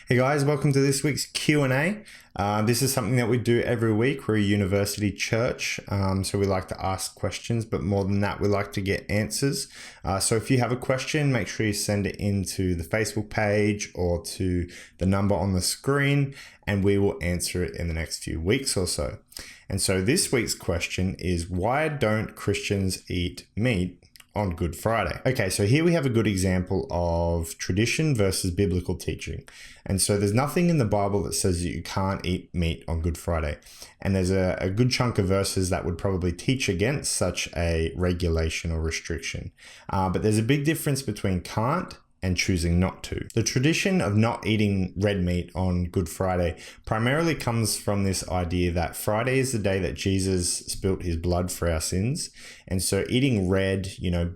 Hey guys, welcome to this week's Q&A. This is something that we do every week. We're a university church, so we like to ask questions, but more than that, we like to get answers. So if you have a question, make sure you send it into the Facebook page or to the number on the screen, and we will answer it in the next few weeks or so. And so this week's question is, why don't Christians eat meat on Good Friday? Okay, so here we have a good example of tradition versus biblical teaching. And so there's nothing in the Bible that says that you can't eat meat on Good Friday. And there's a good chunk of verses that would probably teach against such a regulation or restriction. But there's a big difference between can't and choosing not to. The tradition of not eating red meat on Good Friday primarily comes from this idea that Friday is the day that Jesus spilt his blood for our sins. And so eating red,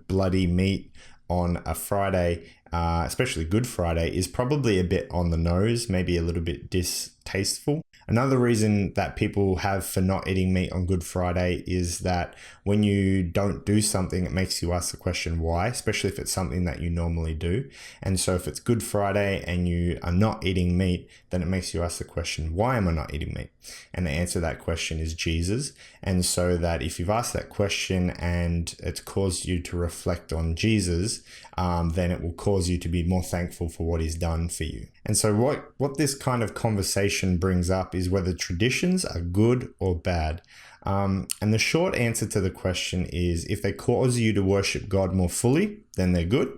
bloody meat on a Friday, especially Good Friday, is probably a bit on the nose, maybe a little bit distasteful. Another reason that people have for not eating meat on Good Friday is that when you don't do something, it makes you ask the question why, especially if it's something that you normally do. And so if it's Good Friday and you are not eating meat, then it makes you ask the question, why am I not eating meat? And the answer to that question is Jesus. And so that if you've asked that question and it's caused you to reflect on Jesus, then it will cause you to be more thankful for what he's done for you. And so what this kind of conversation brings up is whether traditions are good or bad. And the short answer to the question is, if they cause you to worship God more fully, then they're good.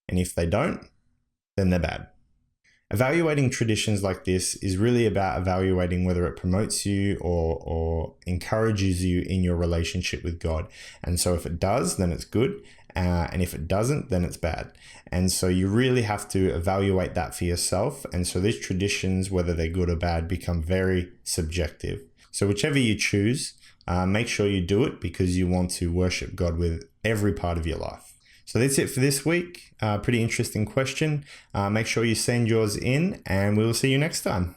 And if they don't, then they're bad. Evaluating traditions like this is really about evaluating whether it promotes you or encourages you in your relationship with God. And so if it does, then it's good. And if it doesn't, then it's bad. And so you really have to evaluate that for yourself. And so these traditions, whether they're good or bad, become very subjective. So whichever you choose, make sure you do it because you want to worship God with every part of your life. So that's it for this week. Pretty interesting question. Make sure you send yours in, and we will see you next time.